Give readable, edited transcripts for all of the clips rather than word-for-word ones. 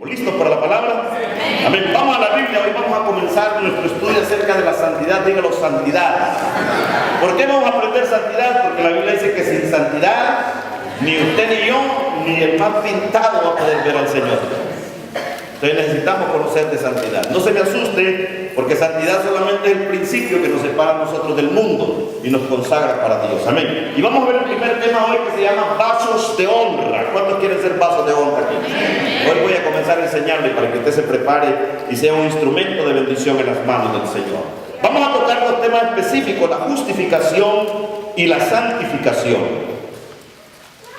¿Listos para la palabra? Amén. Vamos a la Biblia. Hoy vamos a comenzar nuestro estudio acerca de la santidad. Dígalo, santidad. ¿Por qué vamos a aprender santidad? Porque la Biblia dice que sin santidad ni usted ni yo ni el más pintado va a poder ver al Señor. Entonces necesitamos conocer de santidad. No se me asuste, porque santidad solamente es el principio que nos separa a nosotros del mundo y nos consagra para Dios. Amén. Y vamos a ver el primer tema hoy, que se llama vasos de honra. ¿Cuántos quieren ser vasos de honra aquí? Hoy voy a comenzar a enseñarle para que usted se prepare y sea un instrumento de bendición en las manos del Señor. Vamos a tocar dos temas específicos: la justificación y la santificación.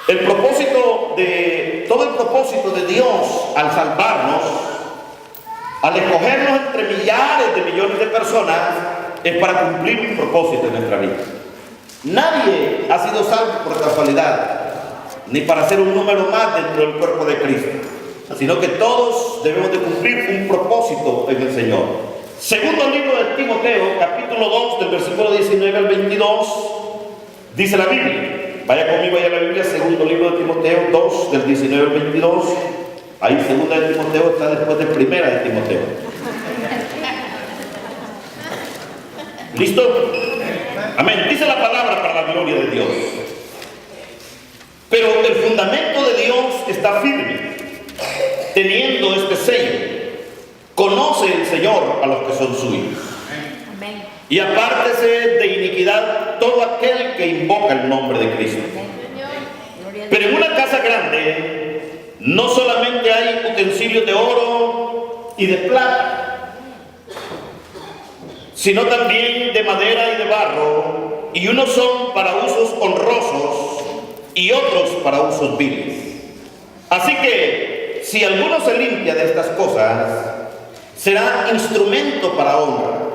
Todo el propósito de Dios al salvarnos, al escogernos entre millares de millones de personas, es para cumplir un propósito en nuestra vida. Nadie ha sido salvo por casualidad, ni para ser un número más dentro del cuerpo de Cristo, sino que todos debemos de cumplir un propósito en el Señor. Segundo libro de Timoteo, capítulo 2, del versículo 19 al 22, dice la Biblia. Vaya conmigo allá a la Biblia, segundo libro de Timoteo 2, del 19 al 22. Ahí segunda de Timoteo está después de primera de Timoteo. ¿Listo? Amén. Dice la palabra para la gloria de Dios. Pero el fundamento de Dios está firme, teniendo este sello: conoce el Señor a los que son suyos. Y apártese de iniquidad todo aquel que invoca el nombre de Cristo. Pero en una casa grande no solamente hay utensilios de oro y de plata, sino también de madera y de barro, y unos son para usos honrosos y otros para usos viles. Así que si alguno se limpia de estas cosas, será instrumento para honra,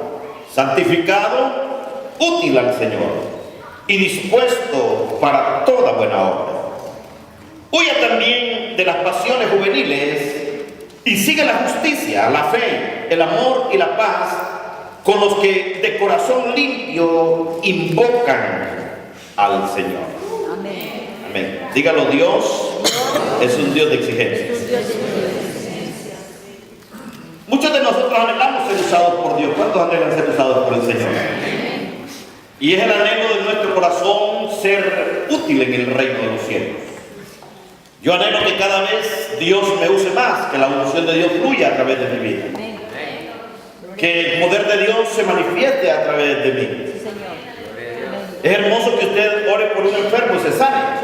santificado, útil al Señor y dispuesto para toda buena obra. Huya también de las pasiones juveniles y sigue la justicia, la fe, el amor y la paz con los que de corazón limpio invocan al Señor. Amén. Amén. Dígalo, Dios es un Dios de exigencias. Muchos de nosotros anhelamos ser usados por Dios. ¿Cuántos anhelan ser usados por el Señor? Y es el anhelo de nuestro corazón ser útil en el reino de los cielos. Yo anhelo que cada vez Dios me use más, que la unción de Dios fluya a través de mi vida, que el poder de Dios se manifieste a través de mí. Es hermoso que usted ore por un enfermo y se sane,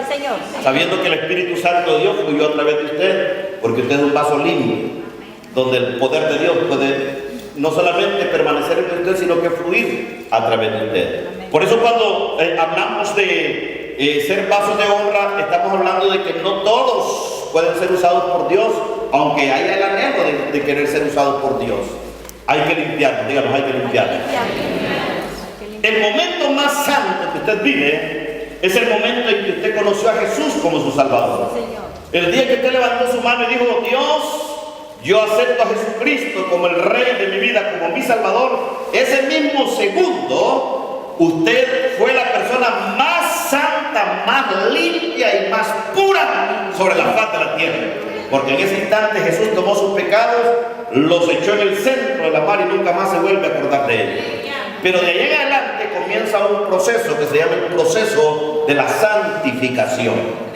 sabiendo que el Espíritu Santo de Dios fluyó a través de usted, porque usted es un vaso limpio, donde el poder de Dios puede no solamente permanecer en usted, sino que fluir a través de usted. Por eso cuando hablamos de ser vasos de honra, estamos hablando de que no todos pueden ser usados por Dios, aunque haya el anhelo de querer ser usados por Dios. Hay que limpiarnos, díganos, hay que limpiarnos. El momento más santo que usted vive es el momento en que usted conoció a Jesús como su Salvador. El día que usted levantó su mano y dijo: Dios, yo acepto a Jesucristo como el Rey de mi vida, como mi Salvador. Ese mismo segundo, usted fue la persona más santa, más limpia y más pura sobre la faz de la tierra. Porque en ese instante Jesús tomó sus pecados, los echó en el centro de la mar y nunca más se vuelve a acordar de ellos. Pero de ahí en adelante comienza un proceso que se llama el proceso de la santificación.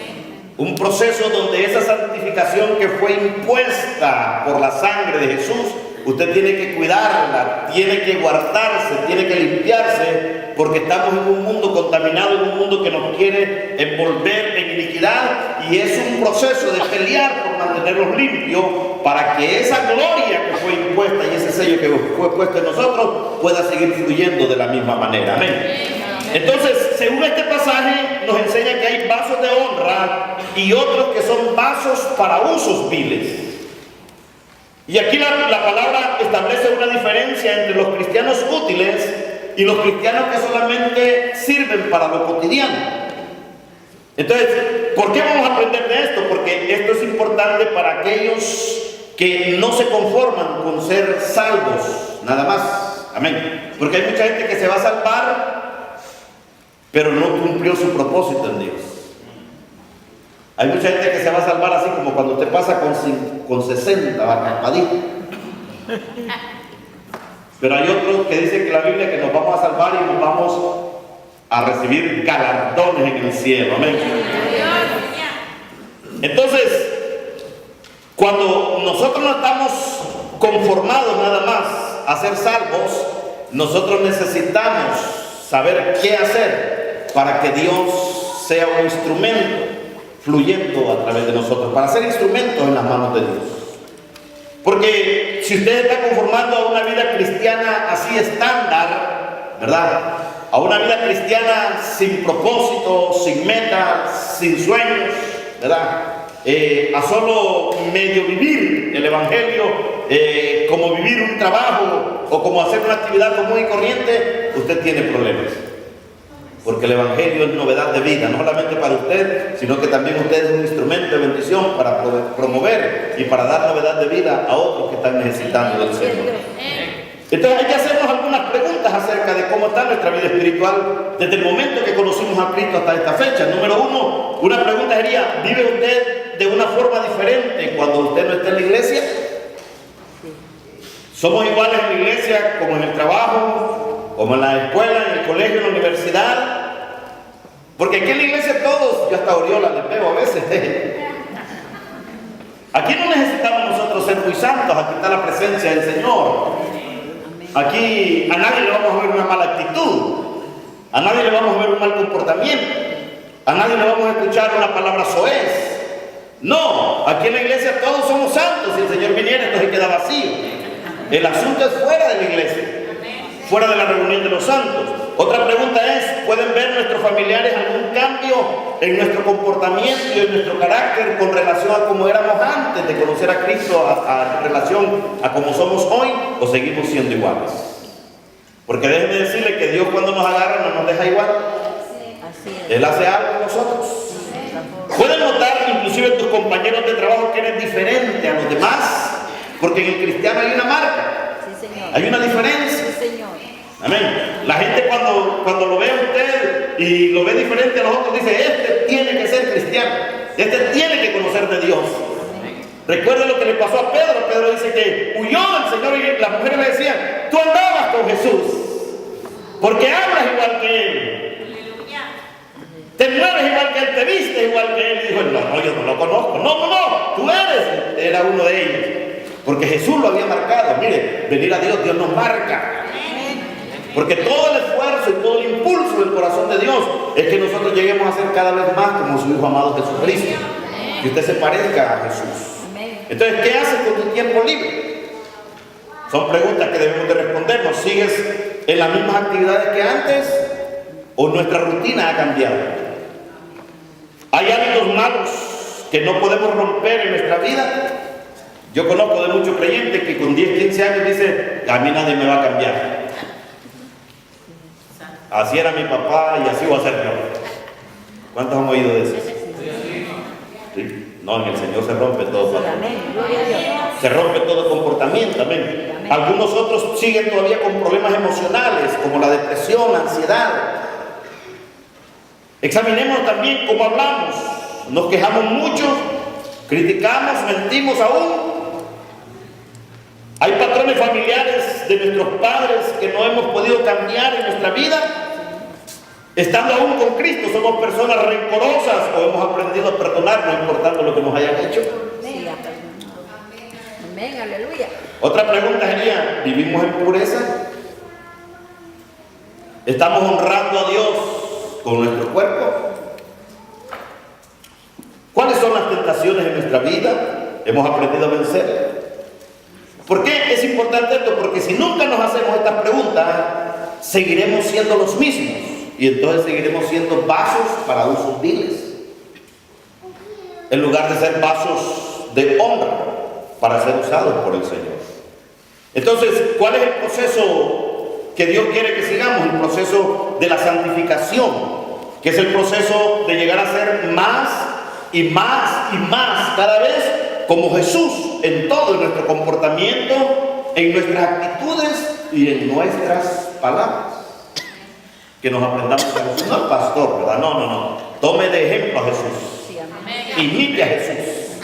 Un proceso donde esa santificación que fue impuesta por la sangre de Jesús, usted tiene que cuidarla, tiene que guardarse, tiene que limpiarse, porque estamos en un mundo contaminado, en un mundo que nos quiere envolver en iniquidad, y es un proceso de pelear por mantenerlos limpios para que esa gloria que fue impuesta y ese sello que fue puesto en nosotros pueda seguir fluyendo de la misma manera. Amén. Entonces, según este pasaje, nos enseña que hay vasos de honra y otros que son vasos para usos viles. Y aquí la palabra establece una diferencia entre los cristianos útiles y los cristianos que solamente sirven para lo cotidiano. Entonces, ¿por qué vamos a aprender de esto? Porque esto es importante para aquellos que no se conforman con ser salvos, nada más. Amén. Porque hay mucha gente que se va a salvar, pero no cumplió su propósito en Dios. Hay mucha gente que se va a salvar así como cuando usted pasa con 60, va raspadito. Pero hay otros que dicen que la Biblia que nos vamos a salvar y nos vamos a recibir galardones en el cielo. Amén. Entonces, cuando nosotros no estamos conformados nada más a ser salvos, nosotros necesitamos saber qué hacer para que Dios sea un instrumento fluyendo a través de nosotros, para ser instrumentos en las manos de Dios. Porque si usted está conformando a una vida cristiana así estándar, ¿verdad? A una vida cristiana sin propósito, sin metas, sin sueños, ¿verdad? A solo medio vivir el Evangelio, como vivir un trabajo o como hacer una actividad común y corriente, usted tiene problemas. Porque el Evangelio es novedad de vida, no solamente para usted, sino que también usted es un instrumento de bendición para promover y para dar novedad de vida a otros que están necesitando del Señor. Entonces hay que hacernos algunas preguntas acerca de cómo está nuestra vida espiritual desde el momento que conocimos a Cristo hasta esta fecha. Número uno, una pregunta sería: ¿vive usted de una forma diferente cuando usted no está en la iglesia? ¿Somos iguales en la iglesia como en el trabajo, como en la escuela, en el colegio, en la universidad? Porque aquí en la iglesia todos, yo hasta Oriola les veo a veces. Aquí no necesitamos nosotros ser muy santos, aquí está la presencia del Señor. Aquí a nadie le vamos a ver una mala actitud, a nadie le vamos a ver un mal comportamiento, a nadie le vamos a escuchar una palabra soez. No, aquí en la iglesia todos somos santos. Si el Señor viniera, entonces queda vacío. El asunto es fuera de la iglesia, fuera de la reunión de los santos. Otra pregunta es: ¿pueden ver nuestros familiares algún cambio en nuestro comportamiento y en nuestro carácter con relación a cómo éramos antes de conocer a Cristo, en relación a cómo somos hoy, o seguimos siendo iguales? Porque déjenme decirle que Dios, cuando nos agarra, no nos deja igual. Él hace algo en nosotros. Pueden notar inclusive tus compañeros de trabajo que eres diferente a los demás, porque en el cristiano hay una marca, hay una diferencia. Amén. La gente cuando lo ve a usted y lo ve diferente a los otros, dice: este tiene que ser cristiano, este tiene que conocer de Dios. Recuerda lo que le pasó a Pedro. Pedro dice que huyó del Señor y las mujeres le decían: tú andabas con Jesús, porque hablas igual que Él, te mueves igual que Él, te viste igual que Él. Y dijo: no, yo no lo conozco. No, tú era uno de ellos, porque Jesús lo había marcado. Mire, venir a Dios, Dios nos marca. Porque todo el esfuerzo y todo el impulso del corazón de Dios es que nosotros lleguemos a ser cada vez más como su Hijo amado Jesucristo. Que usted se parezca a Jesús. Entonces, ¿qué haces con tu tiempo libre? Son preguntas que debemos de respondernos. ¿Sigues en las mismas actividades que antes o nuestra rutina ha cambiado? ¿Hay hábitos malos que no podemos romper en nuestra vida? Yo conozco de muchos creyentes que con 10, 15 años dicen: a mí nadie me va a cambiar. Así era mi papá y así voy a ser yo. ¿Cuántos han oído de eso? ¿Sí? No, en el Señor se rompe todo. Se rompe todo comportamiento. Amén. Algunos otros siguen todavía con problemas emocionales, como la depresión, la ansiedad. Examinemos también cómo hablamos. Nos quejamos mucho, criticamos, mentimos aún. Hay patrones familiares de nuestros padres que no hemos podido cambiar en nuestra vida. Estando aún con Cristo, somos personas rencorosas o hemos aprendido a perdonar, no importando lo que nos hayan hecho. Amén, aleluya. Otra pregunta sería: ¿vivimos en pureza? ¿Estamos honrando a Dios con nuestro cuerpo? ¿Cuáles son las tentaciones en nuestra vida? ¿Hemos aprendido a vencer? ¿Por qué es importante esto? Porque si nunca nos hacemos estas preguntas, seguiremos siendo los mismos. Y entonces seguiremos siendo vasos para usos viles, en lugar de ser vasos de honra para ser usados por el Señor. Entonces, ¿cuál es el proceso que Dios quiere que sigamos? El proceso de la santificación, que es el proceso de llegar a ser más y más y más, cada vez como Jesús, en todo nuestro comportamiento, en nuestras actitudes y en nuestras palabras. Que nos aprendamos a Jesús, no al pastor, ¿verdad? No. Tome de ejemplo a Jesús. imite a Jesús,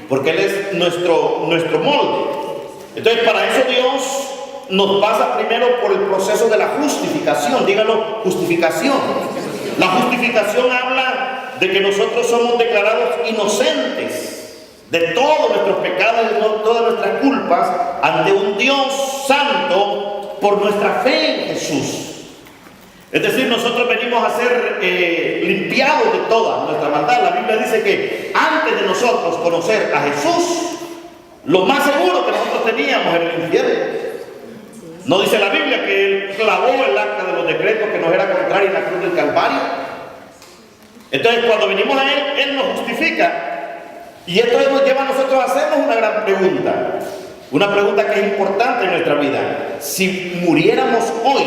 porque Él es nuestro molde. Entonces, para eso Dios nos pasa primero por el proceso de la justificación. Dígalo, justificación. La justificación habla de que nosotros somos declarados inocentes de todos nuestros pecados y de todas nuestras culpas ante un Dios santo por nuestra fe en Jesús. Es decir, nosotros venimos a ser limpiados de toda nuestra maldad. La Biblia dice que antes de nosotros conocer a Jesús, lo más seguro que nosotros teníamos era el infierno. ¿No dice la Biblia que Él clavó el acta de los decretos que nos era contrario en la cruz del Calvario? Entonces, cuando venimos a Él, Él nos justifica. Y esto nos lleva a nosotros a hacernos una gran pregunta. Una pregunta que es importante en nuestra vida. Si muriéramos hoy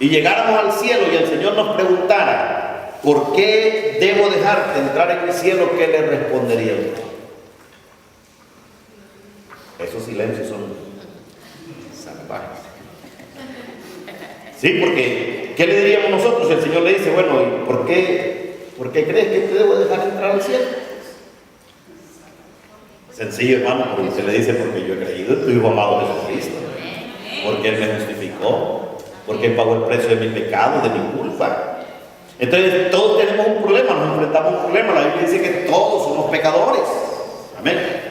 y llegáramos al cielo y el Señor nos preguntara, ¿por qué debo dejarte entrar en el cielo? ¿Qué le respondería usted? Esos silencios son salvajes. Sí, porque ¿qué le diríamos nosotros? El Señor le dice, bueno, ¿y por qué crees que te debo dejar entrar al cielo? Sencillo, hermano, porque se le dice, porque yo he creído en tu Hijo amado Jesucristo, porque Él me justificó, porque Él pagó el precio de mi pecado, de mi culpa. Entonces todos tenemos un problema, nos enfrentamos a un problema. La Biblia dice que todos somos pecadores. Amén.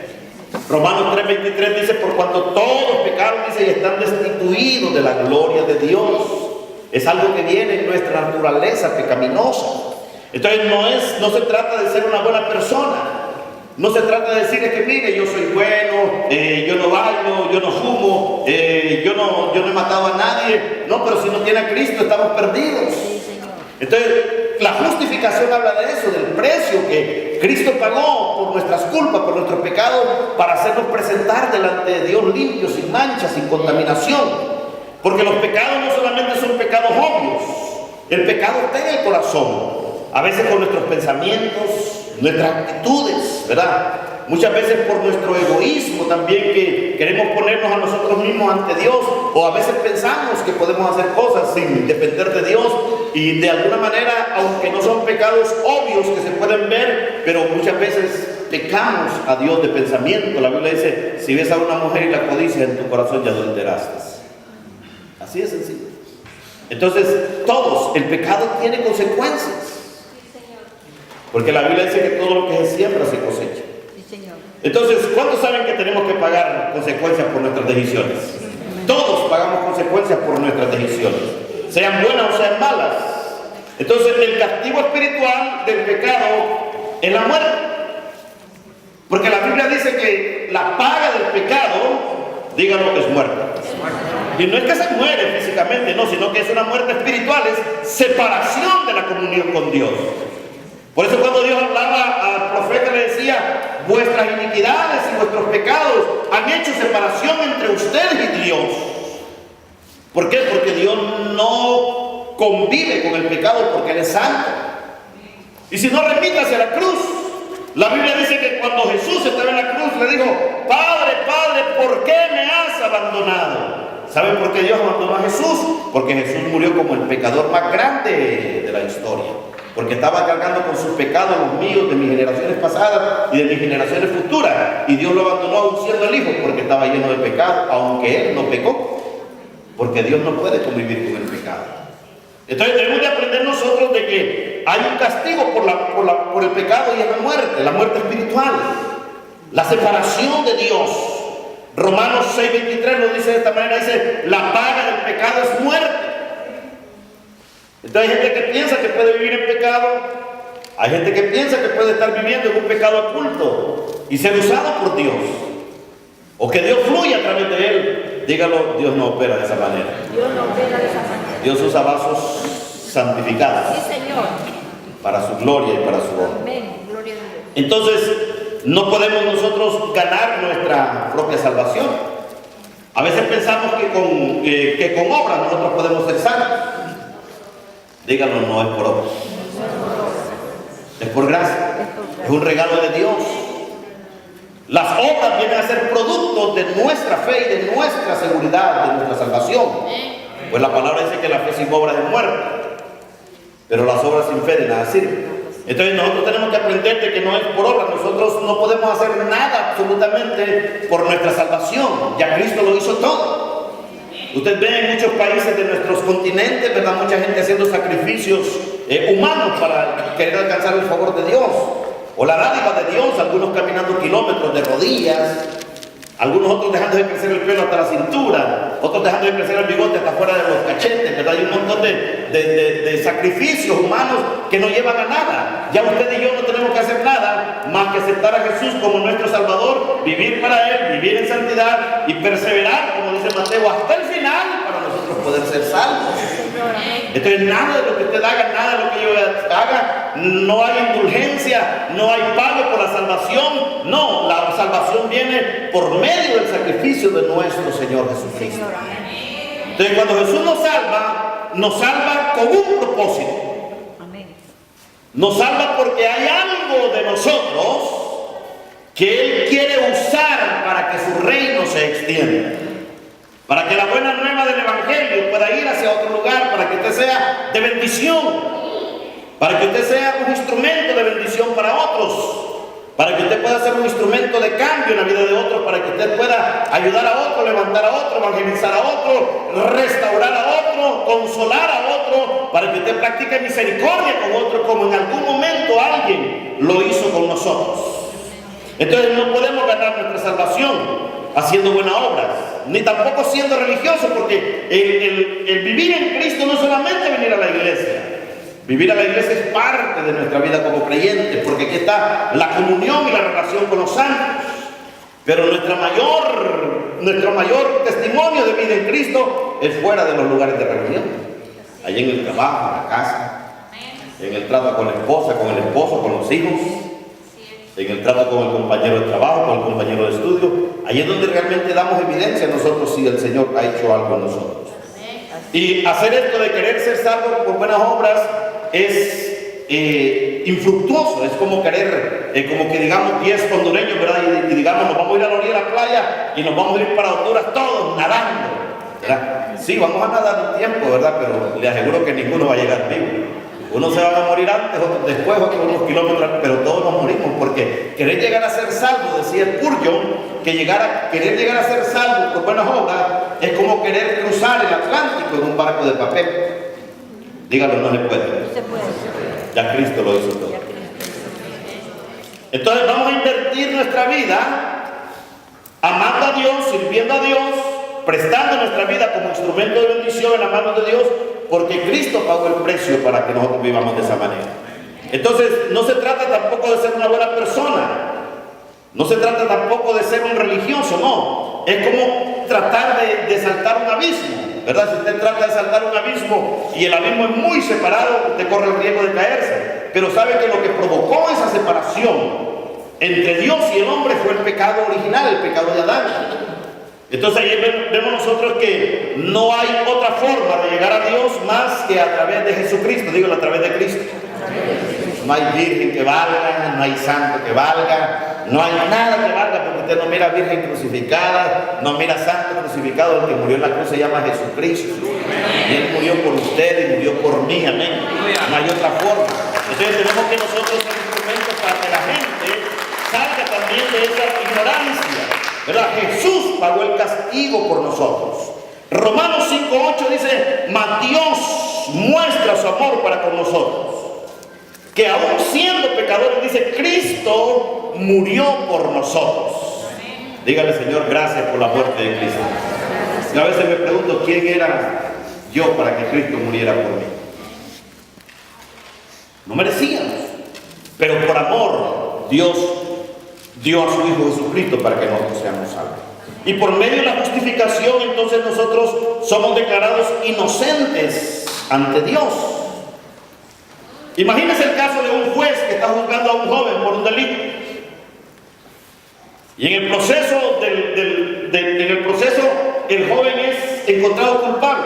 Romanos 3:23 dice, por cuanto todos pecaron, dice, y están destituidos de la gloria de Dios. Es algo que viene en nuestra naturaleza pecaminosa. Entonces no se trata de ser una buena persona. No se trata de decir, es que mire, yo soy bueno, yo no bailo, yo no fumo, yo no he matado a nadie. No, pero si no tiene a Cristo estamos perdidos. Entonces, la justificación habla de eso, del precio que Cristo pagó por nuestras culpas, por nuestros pecados, para hacernos presentar delante de Dios limpios, sin mancha, sin contaminación. Porque los pecados no solamente son pecados obvios, el pecado está en el corazón. A veces con nuestros pensamientos, nuestras actitudes, ¿verdad? Muchas veces por nuestro egoísmo también, que queremos ponernos a nosotros mismos ante Dios, o a veces pensamos que podemos hacer cosas sin depender de Dios, y de alguna manera, aunque no son pecados obvios que se pueden ver, pero muchas veces pecamos a Dios de pensamiento. La Biblia dice, si ves a una mujer y la codicia en tu corazón, ya adulteraste. Así de sencillo. Entonces, todos, el pecado tiene consecuencias. Porque la Biblia dice que todo lo que se siembra se cosecha. Entonces, ¿cuántos saben que tenemos que pagar consecuencias por nuestras decisiones? Todos pagamos consecuencias por nuestras decisiones, sean buenas o sean malas. Entonces, el castigo espiritual del pecado es la muerte. Porque la Biblia dice que la paga del pecado, díganlo, es muerte. Y no es que se muere físicamente, no, sino que es una muerte espiritual, es separación de la comunión con Dios. Por eso cuando Dios hablaba al profeta le decía, vuestras iniquidades y vuestros pecados han hecho separación entre ustedes y Dios. ¿Por qué? Porque Dios no convive con el pecado, porque Él es santo. Y si no, remítase a la cruz. La Biblia dice que cuando Jesús estaba en la cruz le dijo, Padre, Padre, ¿por qué me has abandonado? ¿Saben por qué Dios abandonó a Jesús? Porque Jesús murió como el pecador más grande de la historia. Porque estaba cargando con sus pecados, los míos, de mis generaciones pasadas y de mis generaciones futuras. Y Dios lo abandonó aún siendo el Hijo, porque estaba lleno de pecado, aunque Él no pecó. Porque Dios no puede convivir con el pecado. Entonces debemos de aprender nosotros de que hay un castigo por el pecado, y es la muerte espiritual, la separación de Dios. Romanos 6:23 nos dice de esta manera, dice, la paga del pecado es muerte. Entonces hay gente que piensa que puede vivir en pecado, hay gente que piensa que puede estar viviendo en un pecado oculto y ser usado por Dios, o que Dios fluye a través de él. Dígalo, Dios no opera de esa manera. Dios no opera de esa manera. Dios usa vasos santificados. Sí, Señor. Para su gloria y para su honra. Amén. Gloria a Dios. Entonces, no podemos nosotros ganar nuestra propia salvación. A veces pensamos que con obras nosotros podemos ser salvos. Díganlo, no es por obras. Es por gracia. Es un regalo de Dios. Las obras vienen a ser productos de nuestra fe y de nuestra seguridad, de nuestra salvación. Pues la palabra dice que la fe sin obras es muerta, pero las obras sin fe de nada sirven. Entonces nosotros tenemos que aprender de que no es por obra. Nosotros no podemos hacer nada absolutamente por nuestra salvación. Ya Cristo lo hizo todo. Usted ve en muchos países de nuestros continentes, ¿verdad? Mucha gente haciendo sacrificios humanos para querer alcanzar el favor de Dios o la dádiva de Dios. Algunos caminando kilómetros de rodillas, algunos otros dejando de crecer el pelo hasta la cintura, otros dejando de crecer el bigote hasta fuera de los cachetes, ¿verdad? Hay un montón de sacrificios humanos que no llevan a nada. Ya usted y yo no tenemos que hacer nada más que aceptar a Jesús como nuestro Salvador, vivir para Él, vivir en santidad y perseverar, como dice Mateo, hasta el final para nosotros poder ser salvos. Entonces nada de lo que usted haga, nada de lo que yo haga, no hay indulgencia, no hay pago por la salvación. No, la salvación viene por medio del sacrificio de nuestro Señor Jesucristo. Entonces cuando Jesús nos salva con un propósito. Nos salva porque hay algo de nosotros que Él quiere usar para que su reino se extienda. Para que la buena nueva del Evangelio pueda ir hacia otro lugar, para que usted sea de bendición, para que usted sea un instrumento de bendición para otros, para que usted pueda ser un instrumento de cambio en la vida de otros, para que usted pueda ayudar a otro, levantar a otro, evangelizar a otro, restaurar a otro, consolar a otro, para que usted practique misericordia con otro, como en algún momento alguien lo hizo con nosotros. Entonces no podemos ganar nuestra salvación haciendo buenas obras, ni tampoco siendo religiosos, porque el vivir en Cristo no es solamente venir a la iglesia. Vivir a la iglesia es parte de nuestra vida como creyentes, porque aquí está la comunión y la relación con los santos. Pero nuestro mayor testimonio de vida en Cristo es fuera de los lugares de religión. Allí en el trabajo, en la casa, en el trato con la esposa, con el esposo, con los hijos, en el trato con el compañero de trabajo, con el compañero de estudio. Allí es donde realmente damos evidencia a nosotros si el Señor ha hecho algo en nosotros. Y hacer esto de querer ser salvo por buenas obras es infructuoso. Es como querer, como que digamos 10 hondureños, ¿verdad? Y digamos, nos vamos a ir a la orilla de la playa y nos vamos a ir para Honduras todos nadando, ¿verdad? Sí, vamos a nadar un tiempo, ¿verdad? Pero le aseguro que ninguno va a llegar vivo. Unos se van a morir antes, otros después, otros unos kilómetros, pero todos nos morimos, porque querer llegar a ser salvo, decía el Spurgeon, querer llegar a ser salvo por buenas obras es como querer cruzar el Atlántico en un barco de papel. Dígalo, no se puede. No se puede. Ya Cristo lo hizo todo. Entonces vamos a invertir nuestra vida amando a Dios, sirviendo a Dios, prestando nuestra vida como instrumento de bendición en las manos de Dios, porque Cristo pagó el precio para que nosotros vivamos de esa manera. Entonces no se trata tampoco de ser una buena persona, no se trata tampoco de ser un religioso, no. Es como tratar de saltar un abismo, ¿verdad? Si usted trata de saltar un abismo y el abismo es muy separado, usted corre el riesgo de caerse. Pero sabe que lo que provocó esa separación entre Dios y el hombre fue el pecado original, el pecado de Adán. Entonces ahí vemos nosotros que no hay otra forma de llegar a Dios más que a través de Jesucristo. Dígalo, a través de Cristo. No hay virgen que valga, no hay santo que valga, no hay nada que valga, porque usted no mira virgen crucificada, no mira santo crucificado. El que murió en la cruz se llama Jesucristo. Y Él murió por usted y murió por mí, amén. No hay otra forma. Entonces tenemos que nosotros ser instrumentos para que la gente salga también de esa ignorancia, ¿verdad? Jesús pagó el castigo por nosotros. Romanos 5:8 dice: mas Dios muestra su amor para con nosotros, que aún siendo pecadores, dice, Cristo murió por nosotros. Dígale, Señor, gracias por la muerte de Cristo. Y a veces me pregunto, ¿quién era yo para que Cristo muriera por mí? No merecíamos, pero por amor Dios dio a su Hijo Jesucristo para que nosotros seamos salvos. Y por medio de la justificación, entonces nosotros somos declarados inocentes ante Dios. Imagínese el caso de un juez que está juzgando a un joven por un delito. Y en el proceso, el joven es encontrado culpable.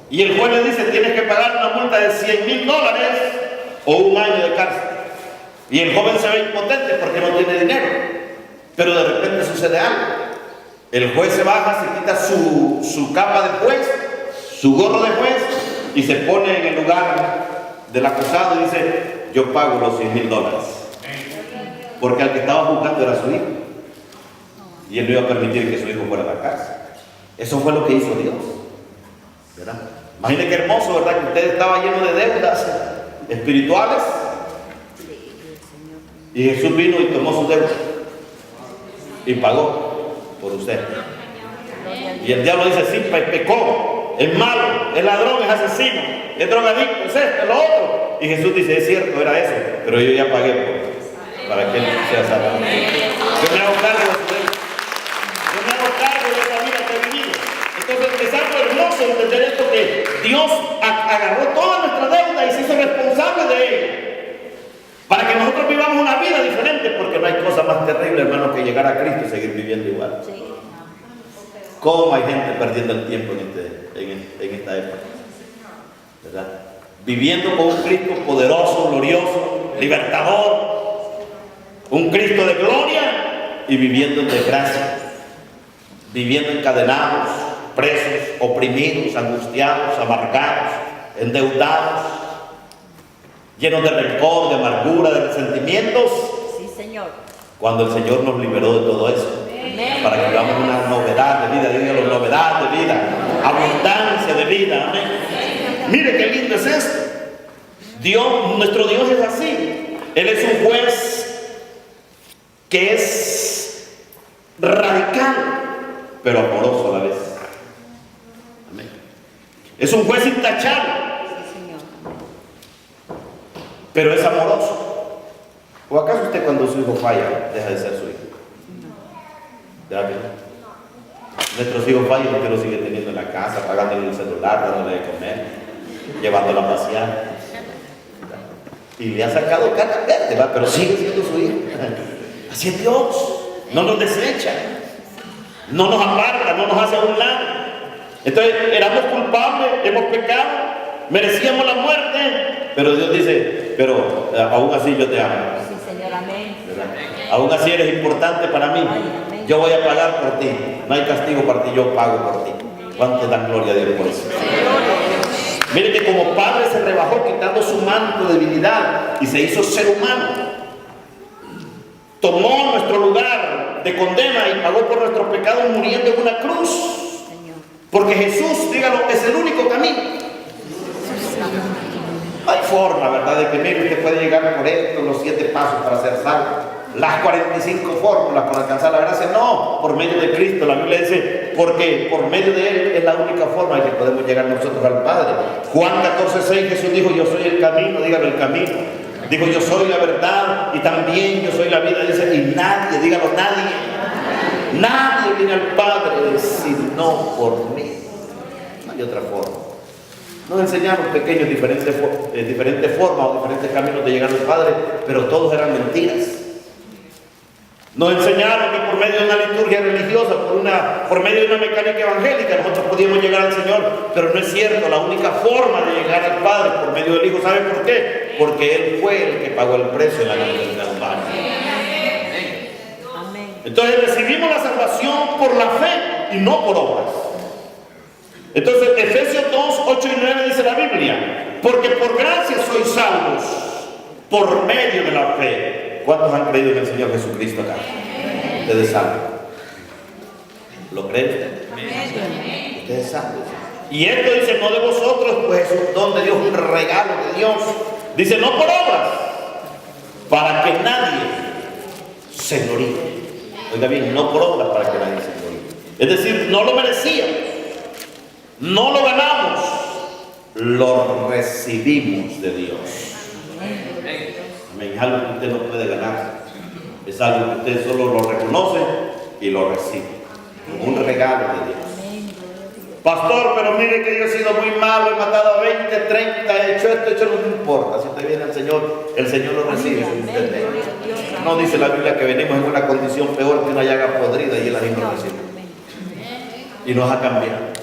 Y el juez le dice: tienes que pagar una multa de $100,000 o un año de cárcel. Y el joven se ve impotente porque no tiene dinero. Pero de repente sucede algo. El juez se baja, se quita su capa de juez, su gorro de juez, y se pone en el lugar del acusado y dice, yo pago los $100,000. Porque al que estaba juzgando era su hijo. Y él no iba a permitir que su hijo fuera a la cárcel. Eso fue lo que hizo Dios, ¿verdad? Imagínense qué hermoso, ¿verdad? Que usted estaba lleno de deudas espirituales. Y Jesús vino y tomó su deuda. Y pagó por usted. Y el diablo dice, sí, pecó, es malo, es ladrón, es asesino, es drogadicto, es esto, es lo otro. Y Jesús dice, es cierto, era eso, pero yo ya pagué para que él sea salvo. Yo me hago cargo de su deuda. Yo me hago cargo de esa vida que he vivido. Entonces es algo hermoso entender esto, que Dios agarró toda nuestra deuda y se hizo responsable de ella. Para que nosotros vivamos una vida diferente, porque no hay cosa más terrible, hermano, que llegar a Cristo y seguir viviendo igual. ¿Cómo hay gente perdiendo el tiempo en esta época? ¿Verdad? Viviendo con un Cristo poderoso, glorioso, libertador, un Cristo de gloria, y viviendo en desgracia, viviendo encadenados, presos, oprimidos, angustiados, amargados, endeudados, llenos de rencor, de amargura, de resentimientos. Sí, Señor. Cuando el Señor nos liberó de todo eso. Amén. Para que vivamos una novedad de vida, dígalo, novedad de vida, abundancia de vida. Amén. Mire qué lindo es esto. Dios, nuestro Dios es así. Él es un juez que es radical, pero amoroso a la vez. Amén. Es un juez intachable, pero es amoroso. ¿O acaso usted cuando su hijo falla deja de ser su hijo? ¿Verdad que no? Nuestros hijos fallan porque lo sigue teniendo en la casa, pagándole el celular, dándole de comer, llevándolo a pasear. Y le ha sacado cara verde, ¿verdad? Pero sigue siendo su hijo. Así es Dios. No nos desecha, no nos aparta, no nos hace a un lado. Entonces éramos culpables, hemos pecado, merecíamos la muerte, pero Dios dice, pero aún así yo te amo. Sí, Señor, amén. ¿Verdad? Aún así eres importante para mí. Yo voy a pagar por ti. No hay castigo para ti, yo pago por ti. ¿Cuánto dan gloria a Dios por eso? Mire que como Padre se rebajó quitando su manto de divinidad y se hizo ser humano. Tomó nuestro lugar de condena y pagó por nuestros pecados muriendo en una cruz. Porque Jesús, dígalo, es el único camino. Hay forma, ¿verdad? De que mire, usted puede llegar por esto, los 7 pasos para ser salvo. Las 45 fórmulas para alcanzar la gracia. No, por medio de Cristo. La Biblia dice, porque por medio de Él es la única forma en que podemos llegar nosotros al Padre. Juan 14:6, Jesús dijo, yo soy el camino, dígalo, el camino. Dijo, yo soy la verdad y también yo soy la vida. Dice, y nadie, dígalo, nadie viene al Padre sino por mí. No hay otra forma. Nos enseñaron pequeños diferentes formas o diferentes caminos de llegar al Padre, pero todos eran mentiras. Nos enseñaron que por medio de una liturgia religiosa, por medio de una mecánica evangélica, nosotros podíamos llegar al Señor, pero no es cierto. La única forma de llegar al Padre por medio del Hijo, ¿sabe por qué? Porque Él fue el que pagó el precio en la cruz del Calvario. Entonces recibimos la salvación por la fe y no por obras. Entonces Efesios 2, 8 y 9 dice la Biblia, porque por gracia sois salvos por medio de la fe. ¿Cuántos han creído en el Señor Jesucristo acá? Ustedes saben. ¿Lo creen ustedes? Ustedes saben. Y esto dice, no de vosotros, pues es un don de Dios, un regalo de Dios. Dice, no por obras, para que nadie se gloríe. Oiga bien, no por obras para que nadie se gloríe. Es decir, no lo merecíamos, no lo ganamos, lo recibimos de Dios. Es algo que usted no puede ganar, es algo que usted solo lo reconoce y lo recibe, como un regalo de Dios. Pastor, pero mire que yo he sido muy malo, he matado a 20, 30, he hecho esto, no importa. Si usted viene al Señor, el Señor lo recibe. No dice la Biblia que venimos en una condición peor que una llaga podrida y Él así nos recibe. Y nos ha cambiado.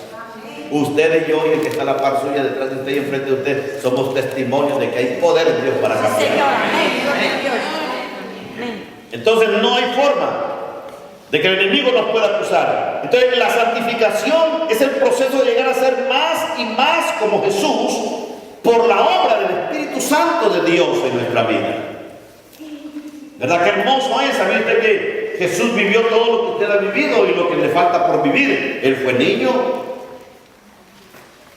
Usted y yo y el que está a la par suya detrás de usted y enfrente de usted somos testimonios de que hay poder en Dios para cambiar. Entonces no hay forma de que el enemigo nos pueda acusar. Entonces la santificación es el proceso de llegar a ser más y más como Jesús por la obra del Espíritu Santo de Dios en nuestra vida. ¿Verdad? Qué hermoso es saber usted que Jesús vivió todo lo que usted ha vivido y lo que le falta por vivir. Él fue niño,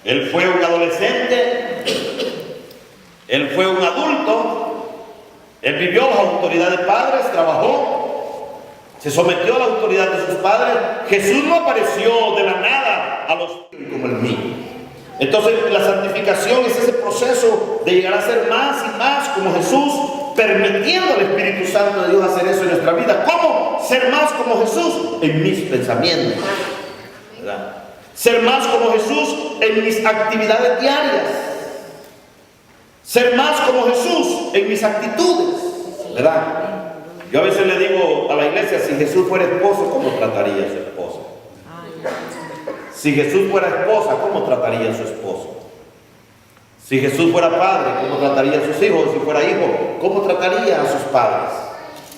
Él fue un adolescente, Él fue un adulto, Él vivió bajo autoridad de padres, trabajó, se sometió a la autoridad de sus padres. Jesús no apareció de la nada a los como el niño. Entonces la santificación es ese proceso de llegar a ser más y más como Jesús, permitiendo al Espíritu Santo de Dios hacer eso en nuestra vida. ¿Cómo ser más como Jesús? En mis pensamientos, ¿verdad? Ser más como Jesús en mis actividades diarias. Ser más como Jesús en mis actitudes, ¿verdad? Yo a veces le digo a la iglesia, si Jesús fuera esposo, ¿cómo trataría a su esposa? Si Jesús fuera esposa, ¿cómo trataría a su esposo? Si Jesús fuera padre, ¿cómo trataría a sus hijos? Si fuera hijo, ¿cómo trataría a sus padres?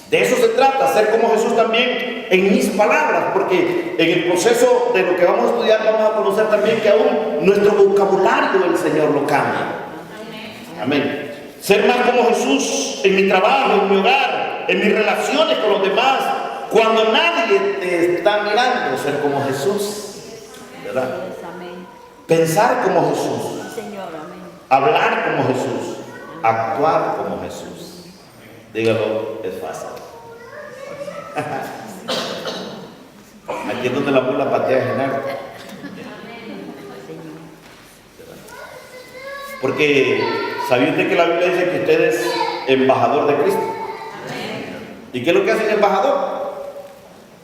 De eso se trata, ser como Jesús también en mis palabras, porque en el proceso de lo que vamos a estudiar vamos a conocer también que aún nuestro vocabulario el Señor lo cambia. Amén. Ser más como Jesús en mi trabajo, en mi hogar, en mis relaciones con los demás. Cuando nadie te está mirando, ser como Jesús, ¿verdad? Pensar como Jesús, hablar como Jesús, actuar como Jesús. Dígalo, es fácil. Aquí es donde la mula patea a Genaro. Porque ¿sabía usted que la Biblia dice que usted es embajador de Cristo? ¿Y qué es lo que hace un embajador?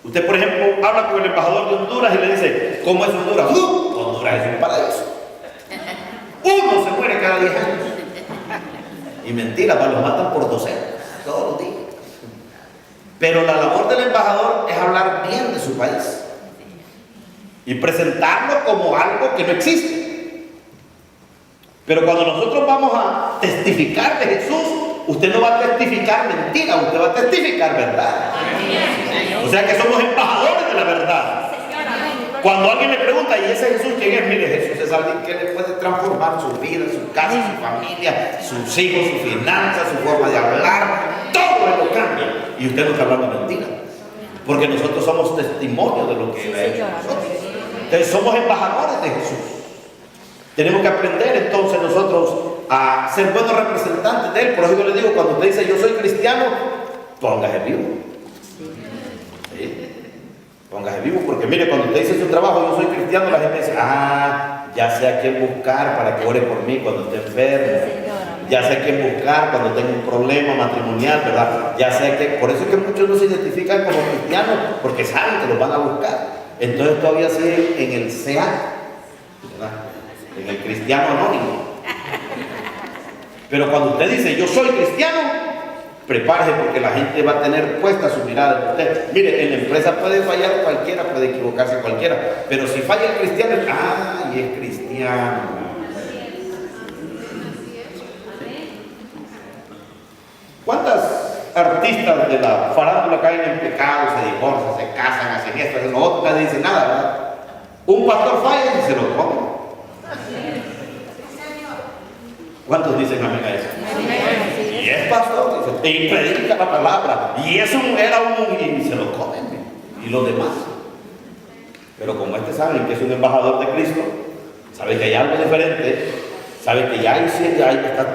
Usted, por ejemplo, habla con el embajador de Honduras y le dice, ¿cómo es Honduras? Honduras es un paraíso. Uno se muere cada 10 años. Y mentira, los matan por docenas todos los días. Pero la labor del embajador es hablar bien de su país y presentarlo como algo que no existe. Pero cuando nosotros vamos a testificar de Jesús, usted no va a testificar mentira, usted va a testificar verdad. O sea que somos embajadores de la verdad. Cuando alguien me pregunta, ¿y ese Jesús quién es? Mire, Jesús es alguien que le puede transformar su vida, su casa, su familia, sus hijos, sus finanzas, su forma de hablar. Todo él lo cambia. Y usted no está hablando mentira. Porque nosotros somos testimonio de lo que él ha hecho nosotros. Entonces somos embajadores de Jesús. Tenemos que aprender entonces nosotros a ser buenos representantes de Él. Por eso yo le digo, cuando usted dice yo soy cristiano, póngase vivo. ¿Sí? Póngase vivo, porque mire, cuando usted dice su trabajo, yo soy cristiano, la gente dice, ya sé a quién buscar para que ore por mí cuando esté enfermo. Ya sé a quién buscar cuando tenga un problema matrimonial, ¿verdad? Ya sé que, por eso es que muchos no se identifican como cristianos, porque saben que los van a buscar. Entonces todavía siguen en el SEA, ¿verdad? En el cristiano anónimo. Pero cuando usted dice yo soy cristiano, prepárese, porque la gente va a tener puesta su mirada en usted. Mire, en la empresa puede fallar cualquiera, puede equivocarse cualquiera, pero si falla el cristiano, y es cristiano. ¿Cuántas artistas de la farándula caen en pecado, se divorcian, se casan, hacen esto, hacen lo otro? Nadie dice nada, ¿verdad? Un pastor falla y se lo come. ¿Cuántos dicen amén a eso? Y es pastor, dice, y predica la palabra, y eso era y se lo comen, y los demás. Pero como saben que es un embajador de Cristo, sabe que hay algo diferente, sabe que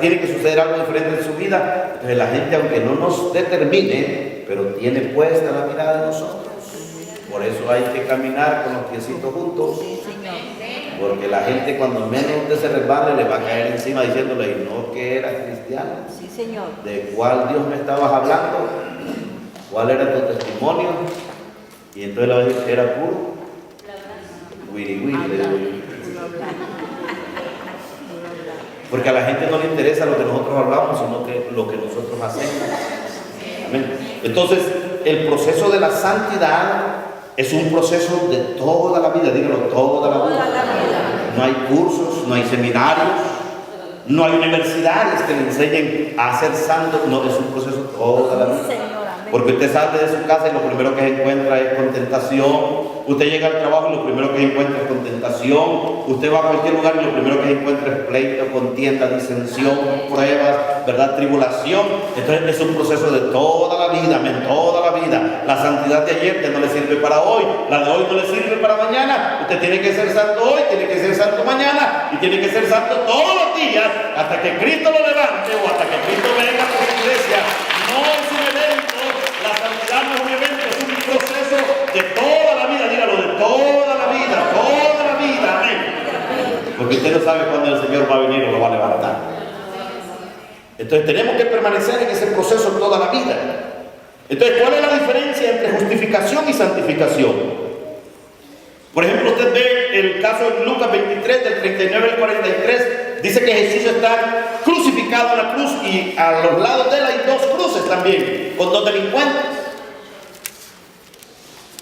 tiene que suceder algo diferente en su vida. Entonces la gente, aunque no nos determine, pero tiene puesta la mirada de nosotros. Por eso hay que caminar con los piecitos juntos. Porque la gente, cuando menos usted se resbale, le va a caer encima diciéndole, y no que eras cristiano. Sí, Señor. ¿De cuál Dios me estabas hablando? ¿Cuál era tu testimonio? Y entonces le va a decir, era puro wiri. Porque a la gente no le interesa lo que nosotros hablamos, sino que lo que nosotros hacemos. Amén. Entonces, el proceso de la santidad es un proceso de toda la vida, dígalo, toda la vida. No hay cursos, no hay seminarios, no hay universidades que le enseñen a ser santos, no, es un proceso toda la vida. Porque usted sale de su casa y lo primero que se encuentra es con tentación, Usted llega al trabajo y lo primero que encuentra es contentación. Usted va a cualquier lugar y lo primero que encuentra es pleito, contienda, disensión, pruebas, ¿verdad? Tribulación. Entonces es un proceso de toda la vida, amén, toda la vida. La santidad de ayer ya no le sirve para hoy, la de hoy no le sirve para mañana. Usted tiene que ser santo hoy, tiene que ser santo mañana y tiene que ser santo todos los días hasta que Cristo lo levante o hasta que Cristo venga por su iglesia. No es un evento, la santidad no es un evento, es un proceso de toda la vida, dígalo, de toda la vida, amén. Porque usted no sabe cuándo el Señor va a venir o lo va a levantar. Entonces tenemos que permanecer en ese proceso toda la vida. Entonces, ¿cuál es la diferencia entre justificación y santificación? Por ejemplo, usted ve el caso de Lucas 23, del 39 al 43, dice que Jesús está crucificado en la cruz y a los lados de él hay dos cruces también, con dos delincuentes.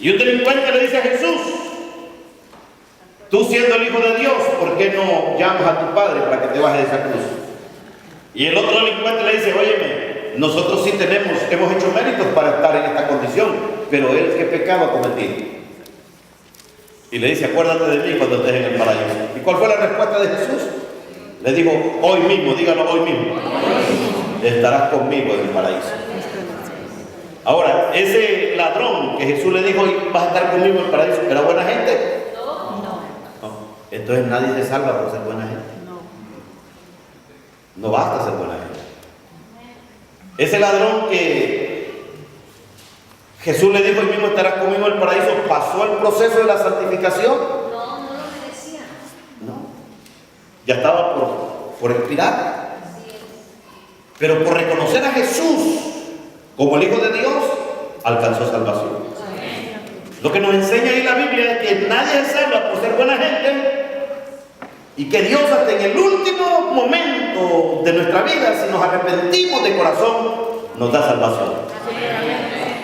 Y un delincuente le dice a Jesús: tú siendo el Hijo de Dios, ¿por qué no llamas a tu Padre para que te baje de esa cruz? Y el otro delincuente le dice: óyeme, nosotros sí hemos hecho méritos para estar en esta condición, pero él, ¿qué pecado ha cometido? Y le dice: acuérdate de mí cuando estés en el paraíso. ¿Y cuál fue la respuesta de Jesús? Le dijo: hoy mismo, dígalo, hoy mismo, estarás conmigo en el paraíso. Ahora, ese ladrón que Jesús le dijo: vas a estar conmigo en el paraíso, ¿era buena gente? No. Entonces nadie se salva por ser buena gente. No basta ser buena gente. Ese ladrón que Jesús le dijo: hoy mismo estarás conmigo en el paraíso, ¿pasó el proceso de la santificación? No, no lo merecía. No. Ya estaba por expirar. Pero por reconocer a Jesús como el Hijo de Dios, alcanzó salvación. Lo que nos enseña ahí la Biblia es que nadie se salva por ser buena gente y que Dios hasta en el último momento de nuestra vida, si nos arrepentimos de corazón, nos da salvación.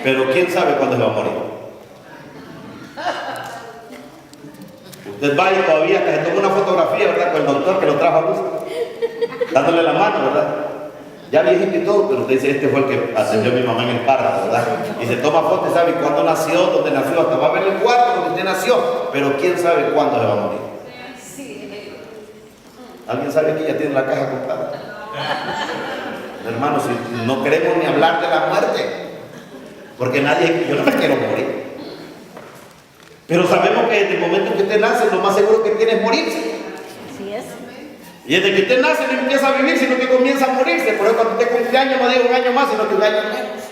Pero quién sabe cuándo se va a morir. Usted va y todavía hasta se toma una fotografía, ¿verdad?, con el doctor que lo trajo a luz, dándole la mano, ¿verdad? Ya viejito y todo, pero usted dice: este fue el que atendió a mi mamá en el parto, ¿verdad? Y se toma foto y sabe cuándo nació, dónde nació, hasta va a ver el cuarto donde usted nació, pero quién sabe cuándo se va a morir. ¿Alguien sabe que ya tiene la caja comprada? Hermanos, si no queremos ni hablar de la muerte, porque yo no me quiero morir. Pero sabemos que desde el momento en que usted nace, lo más seguro que tiene es morirse. Así es. Y desde que usted nace no empieza a vivir, sino que comienza a morirse. Por eso cuando usted cumple años, no digo un año más, sino que un año menos.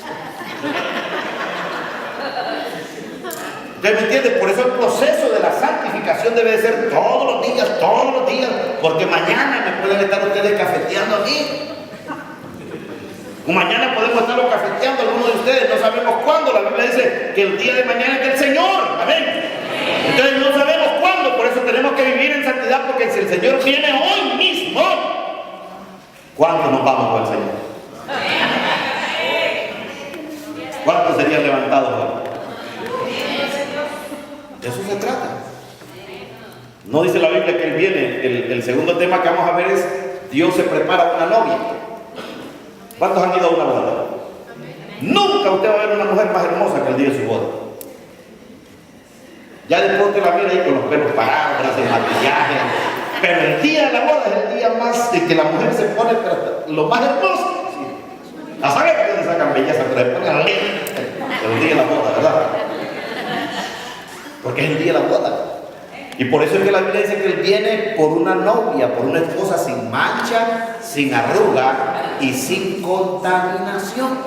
¿Usted me entiende? Por eso el proceso de la santificación debe de ser todos los días, porque mañana me pueden estar ustedes cafeteando a mí. O mañana podemos estarlo cafeteando a algunos de ustedes, no sabemos cuándo. La Biblia dice que el día de mañana es del Señor. Amén. Entonces no sabemos cuándo, por eso tenemos que vivir en santidad, porque si el Señor viene hoy mismo, ¿cuántos nos vamos con el Señor? ¿Cuántos serían levantados hoy? De eso se trata. No dice la Biblia que Él viene. El segundo tema que vamos a ver es: Dios se prepara una novia. ¿Cuántos han ido a una boda? Nunca usted va a ver una mujer más hermosa que el día de su boda. Ya después usted la mira ahí con los pelos parados, hace maquillaje. Pero el día de la boda es el día más de que la mujer se pone lo más hermoso. A saber que le sacan belleza, pero le ponen el día de la boda, ¿verdad? Porque es el día de la boda. Y por eso es que la Biblia dice que Él viene por una novia, por una esposa sin mancha, sin arruga y sin contaminación.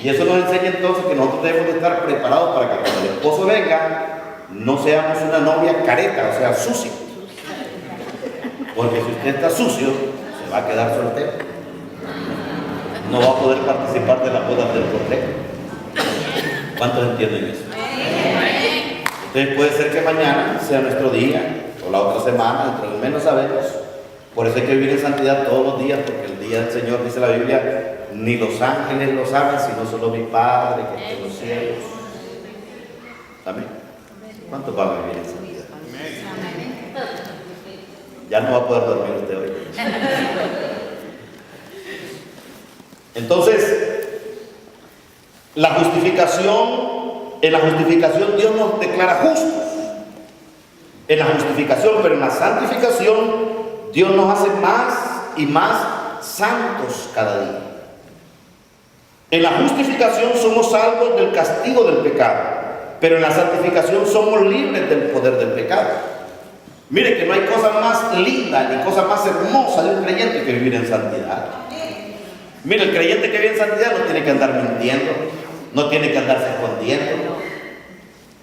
Y eso nos enseña entonces que nosotros debemos de estar preparados para que cuando el esposo venga, no seamos una novia careta, o sea, sucia. Porque si usted está sucio, se va a quedar soltero. No va a poder participar de las bodas del Cordero. ¿Cuántos entienden eso? Entonces puede ser que mañana sea nuestro día, o la otra semana, dentro de un mes no sabemos. Por eso hay que vivir en santidad todos los días, porque el día del Señor, dice la Biblia, ni los ángeles lo saben, sino solo mi Padre que está en los cielos. Amén. ¿Cuántos van a vivir en santidad? Ya no va a poder dormir usted hoy. Entonces, la justificación En la justificación Dios nos declara justos. En la justificación, pero en la santificación Dios nos hace más y más santos cada día. En la justificación somos salvos del castigo del pecado, pero en la santificación somos libres del poder del pecado. Mire que no hay cosa más linda ni cosa más hermosa de un creyente que vivir en santidad. Mire, el creyente que vive en santidad no tiene que andar mintiendo, no tiene que andarse escondiendo,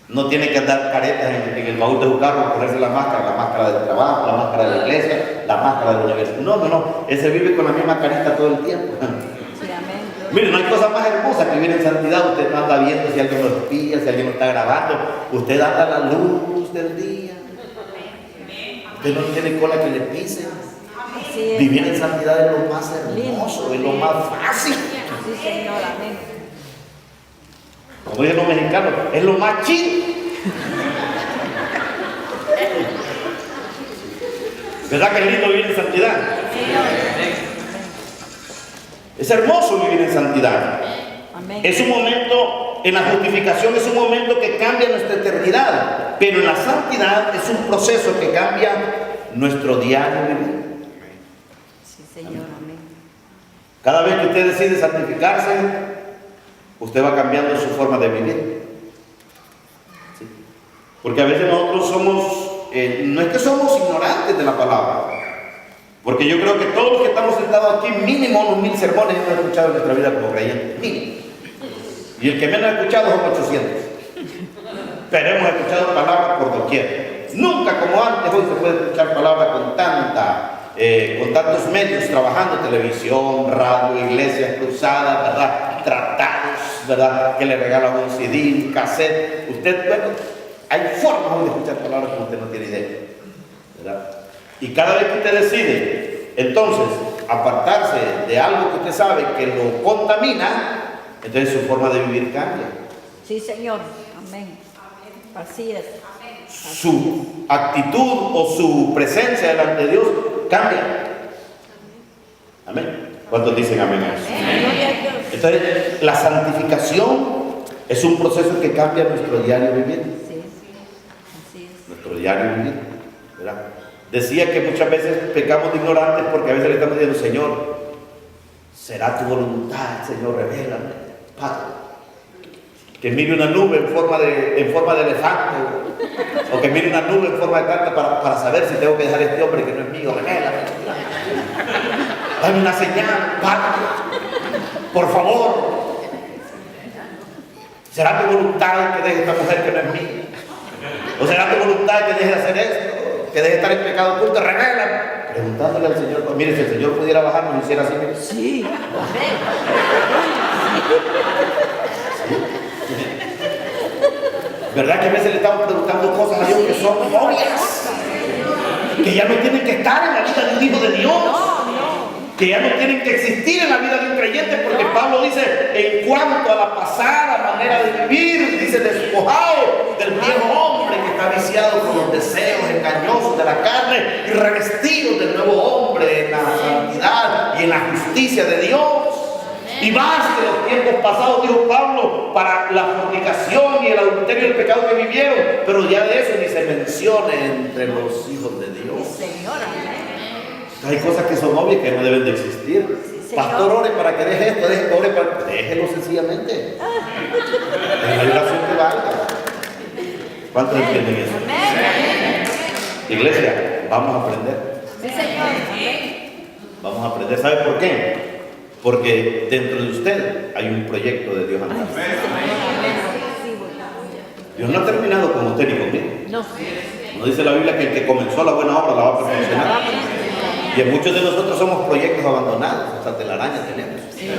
no tiene que andar caretas en el baúl de su carro, ponerse la máscara del trabajo, la máscara de la iglesia, la máscara de la universidad. No, ese vive con la misma carita todo el tiempo. Mire, no hay cosa más hermosa que vivir en santidad. Usted no anda viendo si alguien lo espía, si alguien lo está grabando. Usted anda a la luz del día. Usted no tiene cola que le pise. Vivir en santidad es lo más hermoso, es lo más fácil. Sí, Señor, amén. Como dicen los mexicanos, es lo más chido. ¿Verdad que es lindo vivir en santidad? Es hermoso vivir en santidad. Amén. Es un momento, en la justificación es un momento que cambia nuestra eternidad, pero en la santidad es un proceso que cambia nuestro diario vivir. Sí, Señor, amén. Cada vez que usted decide santificarse, usted va cambiando su forma de vivir. ¿Sí? Porque a veces nosotros somos, no es que somos ignorantes de la palabra, porque yo creo que todos los que estamos sentados aquí, mínimo unos 1000 sermones hemos escuchado en nuestra vida como creyentes, mínimo. Y el que menos ha escuchado son 800. Pero hemos escuchado palabras por doquier. Nunca como antes, hoy se puede escuchar palabras con tantos medios trabajando, televisión, radio, iglesias cruzadas, ¿verdad? Tratados, ¿verdad? Que le regalan un CD, un cassette. Usted, bueno, hay formas de escuchar palabras que usted no tiene idea, ¿verdad? Y cada vez que usted decide, entonces, apartarse de algo que usted sabe que lo contamina, entonces su forma de vivir cambia. Sí, Señor, amén. Así es. Su actitud o su presencia delante de Dios cambia. Amén. ¿Cuántos dicen amén a eso? Entonces, la santificación es un proceso que cambia nuestro diario vivir. Sí, así es. Nuestro diario vivir, ¿verdad? Decía que muchas veces pecamos de ignorantes porque a veces le estamos diciendo, Señor, será tu voluntad, Señor, revélame, Padre. Que mire una nube en forma de elefante, o que mire una nube en forma de carta para saber si tengo que dejar a este hombre que no es mío, revélame. Dame una señal, Padre, por favor. ¿Será tu voluntad que deje esta mujer que no es mía? ¿O será tu voluntad que deje de hacer esto? Que deje de estar en pecado oculto, revélame. Preguntándole al Señor, pues, mire, si el Señor pudiera bajar, nos hiciera así. Mire. Sí. ¿Verdad que a veces le estamos preguntando cosas a Dios que son obvias? Que ya no tienen que estar en la vida de un hijo de Dios. Que ya no tienen que existir en la vida de un creyente, porque Pablo dice, en cuanto a la pasada manera de vivir, dice, despojado del viejo hombre que está viciado por los deseos engañosos de la carne y revestido del nuevo hombre en la santidad y en la justicia de Dios. Y más de los tiempos pasados, dijo Pablo, para la fornicación y el adulterio y el pecado que vivieron, pero ya de eso ni se menciona entre los hijos de Dios. Señor, amén. Hay cosas que son obvias que no deben de existir. Sí, Pastor, ore para que deje esto, ore para... Déjelo sencillamente. Es la oración que valga. ¿Cuántos entienden eso? Amén. Iglesia, vamos a aprender. Sí, Señor, amén. Vamos a aprender. ¿Sabe por qué? Porque dentro de usted hay un proyecto de Dios andando. Dios no ha terminado con usted ni conmigo. No. No dice la Biblia que el que comenzó la buena obra la va a perfeccionar. Y en muchos de nosotros somos proyectos abandonados, hasta telaraña tenemos. Sí,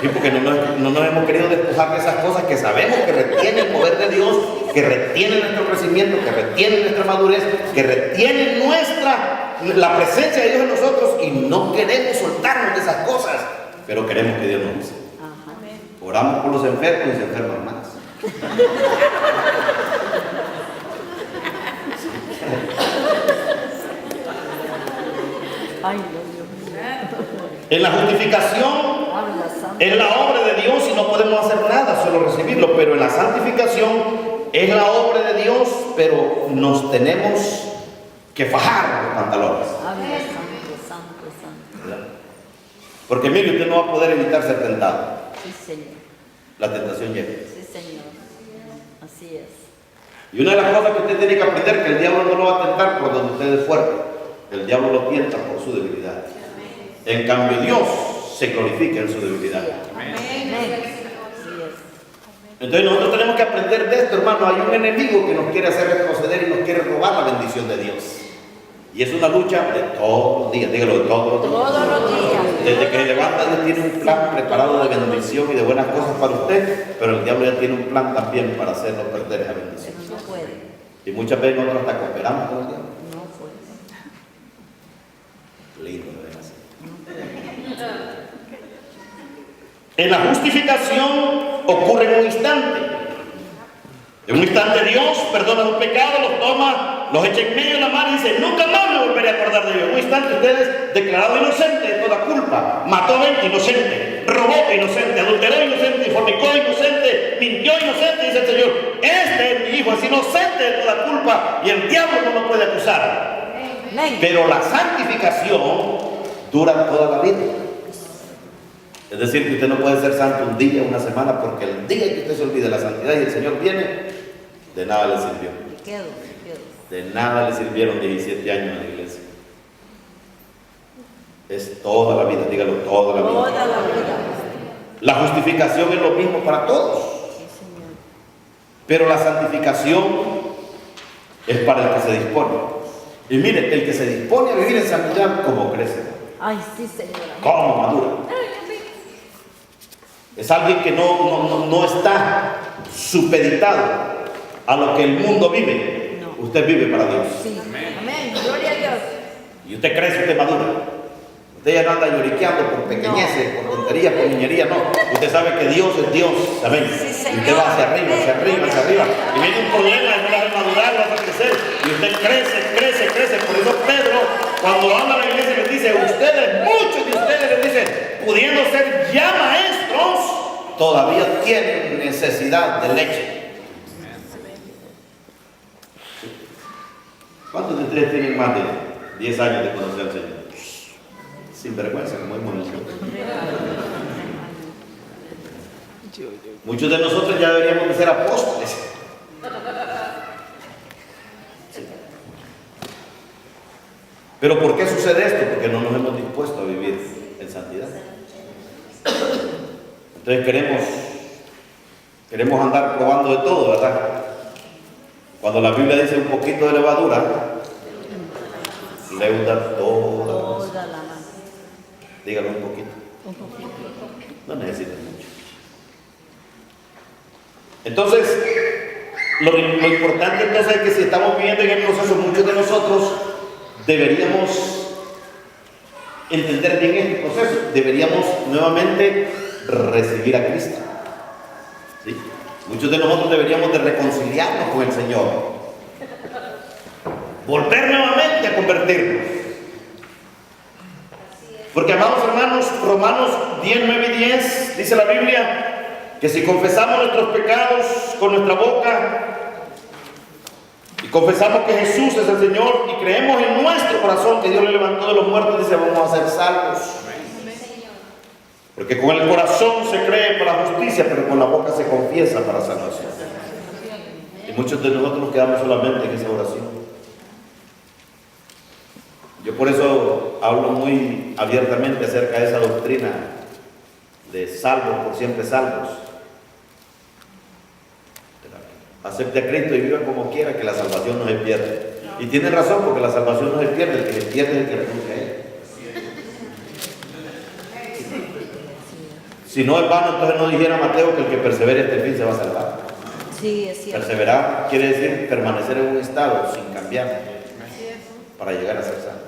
porque no nos hemos querido despojar de esas cosas que sabemos que retienen el poder de Dios, que retienen nuestro crecimiento, que retienen nuestra madurez, que retienen la presencia de Dios en nosotros, y no queremos soltarnos de esas cosas, pero queremos que Dios nos use. Oramos por los enfermos y se enferman más. Ay, Dios mío. En la justificación Habla, Santo. Es la obra de Dios y no podemos hacer nada, solo recibirlo. Pero en la santificación es la obra de Dios, pero nos tenemos que fajar los pantalones. Ave, santo, santo, santo. ¿Verdad? Porque mire, usted no va a poder evitar ser tentado. Sí, Señor. La tentación llega. Sí, Señor. Así es. Y una de las cosas que usted tiene que aprender, que el diablo no lo va a tentar por donde usted es fuerte. El diablo lo tienta por su debilidad. En cambio, Dios se glorifica en su debilidad. Amén. Así es. Entonces nosotros tenemos que aprender de esto, hermano. Hay un enemigo que nos quiere hacer retroceder y nos quiere robar la bendición de Dios. Y es una lucha de todos los días, dígalo, de todos los días. Todos los días. Desde que se levanta, Dios tiene un plan preparado de bendición y de buenas cosas para usted, pero el diablo ya tiene un plan también para hacerlo perder esa bendición. Pero no puede. Y muchas veces nosotros hasta cooperamos con el diablo. No puede. Lindo, ¿verdad? En la justificación ocurre en un instante. En un instante Dios perdona los pecados, los toma, los echa en medio de la mar y dice, nunca más me volveré a acordar de Dios. En un instante usted es declarado inocente de toda culpa. Mató a 20, inocente. Robó, inocente. Adulteró, inocente. Fornicó, inocente. Mintió, inocente. Dice el Señor, este es mi hijo, es inocente de toda culpa y el diablo no lo puede acusar. Amén. Pero la santificación dura toda la vida. Es decir, que usted no puede ser santo un día, una semana, porque el día que usted se olvide de la santidad y el Señor viene, de nada le sirvió. Me quedo. De nada le sirvieron 17 años en la iglesia. Es toda la vida, dígalo, toda la vida. Toda la vida. La justificación es lo mismo para todos. Sí, Señor. Pero la santificación es para el que se dispone. Y mire, el que se dispone a vivir en santidad, ¿cómo crece? Ay, sí, Señor. ¿Cómo madura? Es alguien que no está supeditado a lo que el mundo vive. No. Usted vive para Dios. Sí. Amén. Gloria a Dios. Y usted crece, usted madura. Usted ya no anda lloriqueando por pequeñeces, por tonterías, por niñerías, no. Usted sabe que Dios es Dios, amén. Sí, Y Señor. usted va hacia arriba, hacia arriba, hacia arriba. Y viene un problema, no va a madurar, no va a crecer. Y usted crece. Por eso Pedro, cuando habla a la iglesia, les dice, ustedes, muchos de ustedes les dicen, pudiendo ser ya maestros, todavía tienen necesidad de leche. ¿Cuántos de ustedes tienen más de 10 años de conocer al Señor? Sin vergüenza, como hemos dicho. Muchos de nosotros ya deberíamos de ser apóstoles. Sí. Pero ¿por qué sucede esto? Porque no nos hemos dispuesto a vivir en santidad. Entonces queremos andar probando de todo, ¿verdad? Cuando la Biblia dice un poquito de levadura, leuda toda la masa. Toda la masa. Dígalo un poquito. Un poquito. No necesitan mucho. Entonces, lo importante entonces es que si estamos viviendo en el proceso, muchos de nosotros deberíamos entender bien este proceso. Deberíamos nuevamente recibir a Cristo. ¿Sí? Muchos de nosotros deberíamos de reconciliarnos con el Señor. Volver nuevamente a convertirnos. Porque, amados hermanos, Romanos 10, 9 y 10 dice la Biblia que si confesamos nuestros pecados con nuestra boca y confesamos que Jesús es el Señor y creemos en nuestro corazón que Dios le levantó de los muertos, dice, vamos a ser salvos. Porque con el corazón se cree para justicia, pero con la boca se confiesa para salvación. Y muchos de nosotros nos quedamos solamente en esa oración. Yo por eso hablo muy abiertamente acerca de esa doctrina de salvos por siempre salvos. Acepte a Cristo y viva como quiera, que la salvación no se pierde. Y tiene razón, porque la salvación no se pierde, el que se pierde es el que renuncia a Él. Si no es vano, entonces no dijera Mateo que el que persevere hasta el fin se va a salvar. Sí, es cierto. Perseverar quiere decir permanecer en un estado sin cambiar para llegar a ser salvo.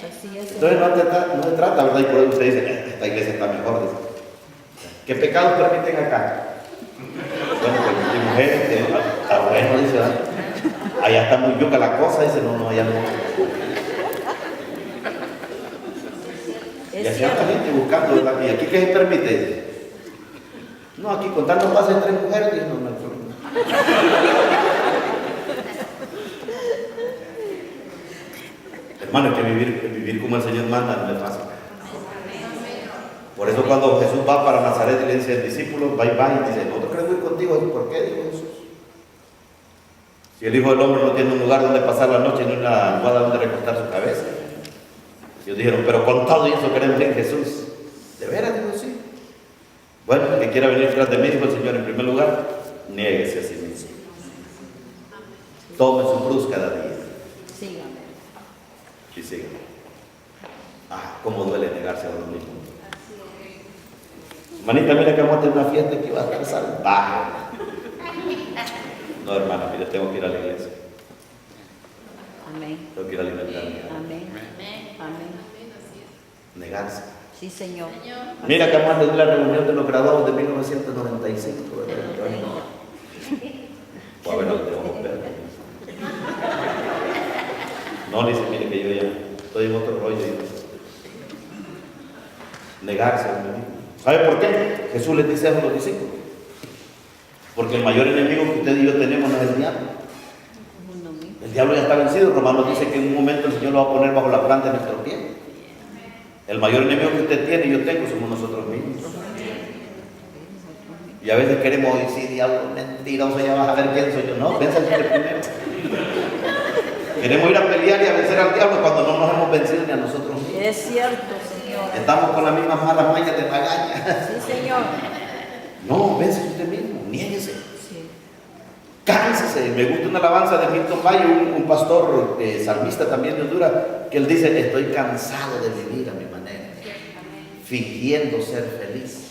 Así es. Entonces no se trata, ¿verdad? Y por eso usted dice, esta iglesia está mejor. Dice. ¿Qué pecados permiten acá? Bueno, permitir mujeres, está bueno, dice, ¿verdad? Allá está muy yuca la cosa, dice, no, allá no. Y así anda gente buscando, ¿verdad? ¿Y aquí qué se permite? No, aquí contando pases de 3 mujeres, y no hay problema. Hermano, es que vivir como el Señor manda no es fácil. Por eso cuando Jesús va para Nazaret y le dice al discípulo, va y dice, nosotros queremos ir contigo. ¿Por qué? Dijo Jesús. Si el Hijo del Hombre no tiene un lugar donde pasar la noche ni una almohada donde recostar su cabeza. Ellos dijeron, pero con todo eso queremos ir, Jesús. ¿De veras? Dijo, sí. Bueno, el que quiera venir tras de mí, dijo el Señor, en primer lugar, niéguese a sí mismo. Tome su cruz cada día. Sígame. Y siga. Ah, cómo duele negarse a uno mismo. Manita, mira que vamos a tener una fiesta que va a estar salvaje. No, hermana, mira, tengo que ir a la iglesia. Amén. Tengo que ir a alimentarme. Amén. Amén. Negarse. Sí, Señor. Mira que vamos a tener la reunión de los graduados de 1995, ¿verdad? O a ver dónde vamos a ver. No, le dice, mire que yo ya estoy en otro rollo. Negarse a uno mismo. ¿Sabe por qué? Jesús les dice a los discípulos. Porque el mayor enemigo que usted y yo tenemos no es el diablo. El diablo ya está vencido. Romanos dice que en un momento el Señor lo va a poner bajo la planta de nuestro pie. El mayor enemigo que usted tiene y yo tengo somos nosotros mismos. Y a veces queremos decir, diablo, mentiroso, ya vas a ver quién soy yo. No, vence al primero. Queremos ir a pelear y a vencer al diablo cuando no nos hemos vencido ni a nosotros mismos. Es cierto, Señor. Estamos con las mismas malas mañas de magaña. Sí, Señor. No, vence usted mismo, niéguese. Sí. Cánsese. Me gusta una alabanza de Milton Valle, un pastor salmista también de Honduras, que él dice, estoy cansado de vivir a mi manera, fingiendo ser feliz.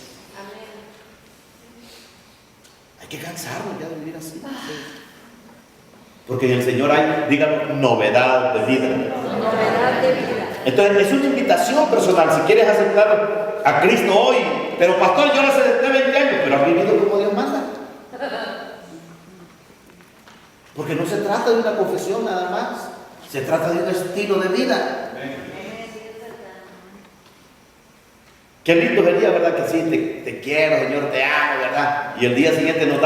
Hay que cansarnos ya de vivir así. Porque en el Señor hay, díganlo, novedad de vida. Novedad de vida. Entonces es una invitación personal. Si quieres aceptar a Cristo hoy, pero pastor, yo lo sé desde 20 años, pero has vivido como Dios manda. Porque no se trata de una confesión nada más, se trata de un estilo de vida. Qué lindo sería, ¿verdad? Que sí, te quiero, Señor, te amo, ¿verdad? Y el día siguiente nos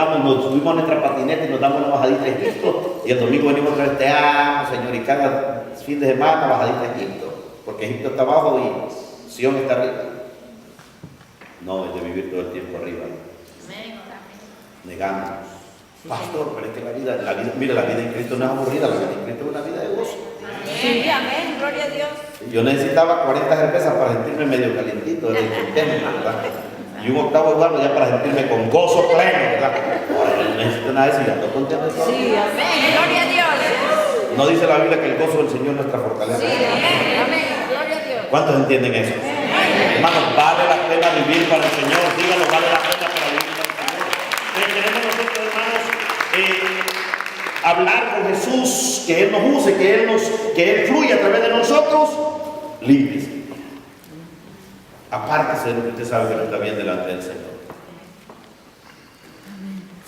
subimos a nuestra patineta y nos damos una bajadita a Egipto. Y el domingo venimos otra vez, te amo, Señor, y cada fin de semana bajadita a Egipto. Porque Egipto está abajo y Sion está arriba. No, es de vivir todo el tiempo arriba. Negándonos. Pastor, pero es que la vida, mira, la vida en Cristo no es aburrida, la vida en Cristo es una vida de gozo. Sí, amén, gloria a Dios. Yo necesitaba 40 cervezas para sentirme medio calientito, ¿verdad? Y un octavo guardo ya para sentirme con gozo pleno, ¿verdad? Ahora no necesito nada de eso, ya estoy contento de todo. Sí, amén, gloria a Dios. No dice la Biblia que el gozo del Señor es nuestra fortaleza. Sí, amén, amén, gloria a Dios. ¿Cuántos entienden eso? Hermanos, vale la pena vivir para el Señor. Díganlo, vale la pena para vivir para el Señor. Queremos nosotros, hermanos, hablar con Jesús, que Él nos use, que Él fluya a través de nosotros. Límpiese. Apártese de lo que usted sabe que no está bien delante del Señor.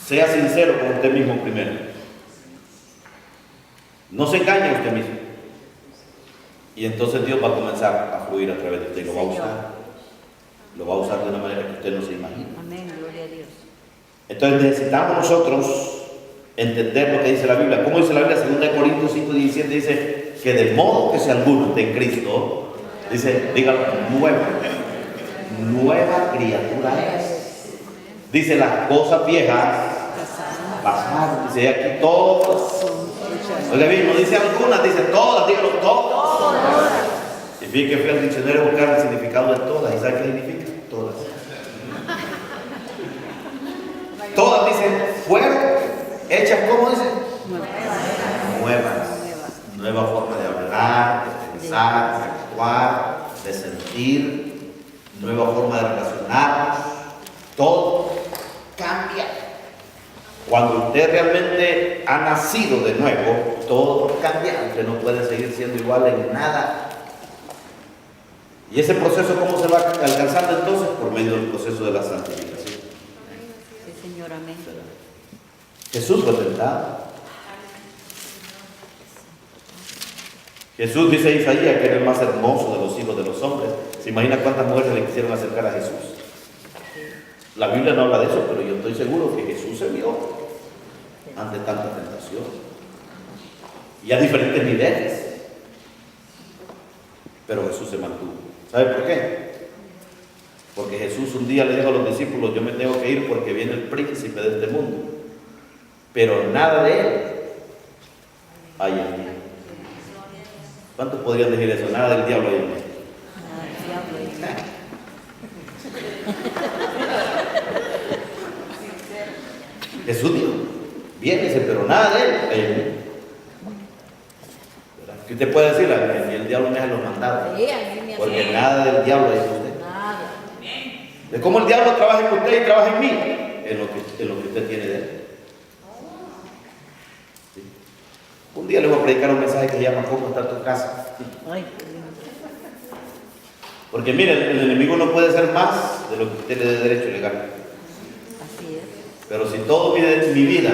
Sea sincero con usted mismo primero. No se engañe a usted mismo. Y entonces Dios va a comenzar a fluir a través de usted y lo va a usar. Lo va a usar de una manera que usted no se imagina. Amén, gloria a Dios. Entonces necesitamos nosotros entender lo que dice la Biblia. ¿Cómo dice la Biblia? 2 Corintios 5:17 dice que de modo que si alguno está en Cristo, dice, dígalo, nueva criatura es. Dice, las cosas viejas pasaron. Dice aquí todas. Oiga bien, no dice algunas, dice todas, dígalo, todas. Y fíjate que fui al diccionario a buscar el significado de todas. ¿Y sabe qué significa? Todas. Todas dicen, fueron hechas, ¿cómo dicen? Nuevas. Nueva forma de hablar, de pensar, de actuar, de sentir, nueva forma de relacionarnos. Todo cambia. Cuando usted realmente ha nacido de nuevo, todo cambia. Usted no puede seguir siendo igual en nada. ¿Y ese proceso cómo se va alcanzando entonces? Por medio del proceso de la santificación. Sí, Señor, amén. Jesús fue tentado. Jesús dice a Isaías que era el más hermoso de los hijos de los hombres. ¿Se imagina cuántas mujeres le quisieron acercar a Jesús? La Biblia no habla de eso, pero yo estoy seguro que Jesús se vio ante tanta tentación. Y a diferentes niveles. Pero Jesús se mantuvo. ¿Sabe por qué? Porque Jesús un día le dijo a los discípulos: yo me tengo que ir porque viene el príncipe de este mundo. Pero nada de él hay en mí. ¿Cuántos podrían decir eso? Nada del diablo hay en mí. Jesús dijo: viene, pero nada de él hay en mí. ¿Qué usted puede decir? El diablo me ha los mandado. Porque nada del diablo hay en usted. De cómo el diablo trabaja en usted y trabaja en mí, en lo que usted tiene de él. ¿Sí? Un día le voy a predicar un mensaje que se llama ¿cómo está tu casa? Porque mire, el enemigo no puede hacer más de lo que usted le dé derecho legal. Así es. Pero si toda mi vida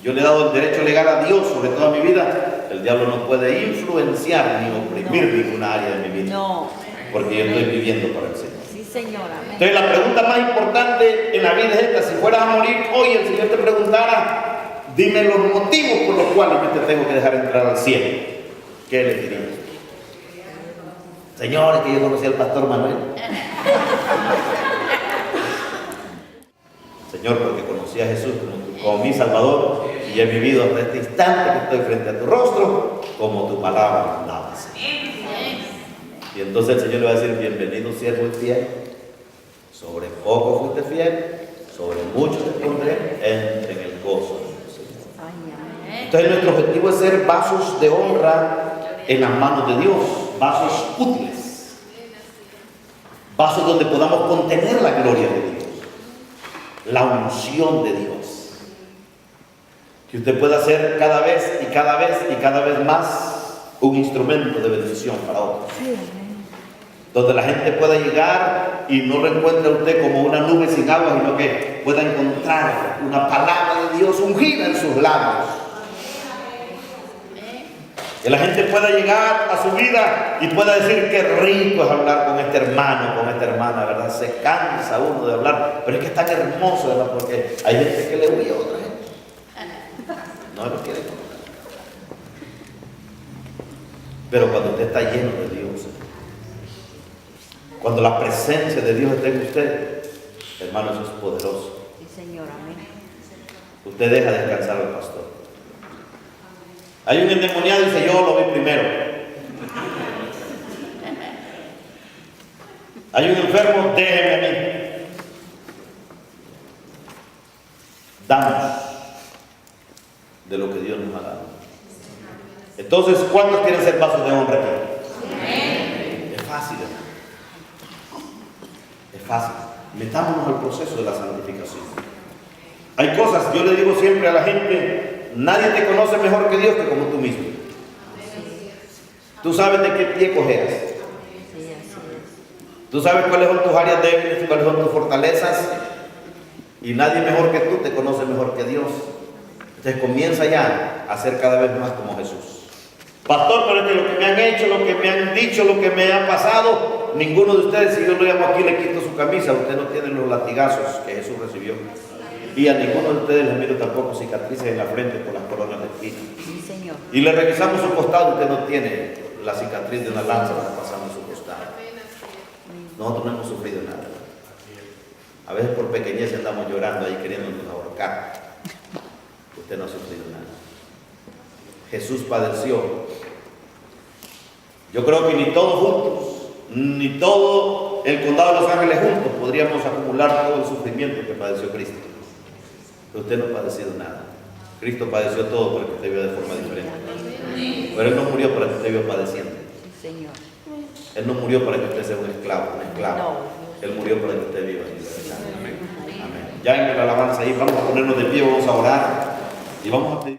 yo le he dado el derecho legal a Dios sobre toda mi vida, el diablo no puede influenciar ni oprimir ninguna área de mi vida. No. Porque yo estoy viviendo para el Señor. Sí, señora. Entonces la pregunta más importante en la vida es esta: si fueras a morir hoy, el Señor te preguntara, dime los motivos por los cuales yo te tengo que dejar entrar al cielo, ¿qué le dirías? Señor, es que yo conocí al pastor Manuel. Señor, porque conocí a Jesús como mi Salvador y he vivido hasta este instante que estoy frente a tu rostro como tu palabra mandaba. Y entonces el Señor le va a decir: bienvenido siervo y fiel, sobre poco fuiste fiel, sobre mucho te pondré, entre en el gozo del Señor. Entonces nuestro objetivo es ser vasos de honra en las manos de Dios, vasos útiles, vasos donde podamos contener la gloria de Dios, la unción de Dios, que usted pueda ser cada vez y cada vez y cada vez más un instrumento de bendición para otros. Donde la gente pueda llegar y no lo encuentre a usted como una nube sin agua, sino que pueda encontrar una palabra de Dios ungida en sus labios. Que la gente pueda llegar a su vida y pueda decir: qué rico es hablar con este hermano, con esta hermana, ¿verdad? Se cansa uno de hablar, pero es que es tan hermoso, ¿verdad? Porque hay gente que le huye a otra gente. No lo quiere conocer. Pero cuando usted está lleno de Dios, cuando la presencia de Dios está en usted, hermano, eso es poderoso. Sí, señor, amén. Usted deja descansar al pastor. Hay un endemoniado y dice: yo lo vi primero. Hay un enfermo, déjeme a mí. Damos de lo que Dios nos ha dado. Entonces, ¿cuántos quieren ser vasos de honra aquí? Es fácil, hermano. Es fácil. Metámonos al proceso de la santificación. Hay cosas, yo le digo siempre a la gente: nadie te conoce mejor que Dios que como tú mismo. Tú sabes de qué pie cojeas. Tú sabes cuáles son tus áreas débiles, cuáles son tus fortalezas. Y nadie mejor que tú te conoce mejor que Dios. Entonces comienza ya a ser cada vez más como Jesús. Pastor, pero es que lo que me han hecho, lo que me han dicho, lo que me ha pasado, ninguno de ustedes, si yo lo llamo aquí, le quito su camisa. Usted no tiene los latigazos que Jesús recibió. Y a ninguno de ustedes les miro tampoco cicatrices en la frente por las coronas de espina. Sí, señor. Y le revisamos su costado, usted no tiene la cicatriz de una lanza que pasamos su costado. Nosotros no hemos sufrido nada. A veces por pequeñez andamos llorando ahí queriéndonos ahorcar. Usted no ha sufrido nada. Jesús padeció. Yo creo que ni todos juntos, ni todo el condado de Los Ángeles juntos podríamos acumular todo el sufrimiento que padeció Cristo. Pero usted no ha padecido nada. Cristo padeció todo para que usted viva de forma diferente. Pero Él no murió para que usted viva padeciendo. Sí, señor. Él no murió para que usted sea un esclavo, un esclavo. No. Él murió para que usted viva en libertad. Amén. Amén. Ya en la alabanza ahí, vamos a ponernos de pie, vamos a orar y vamos a pedir.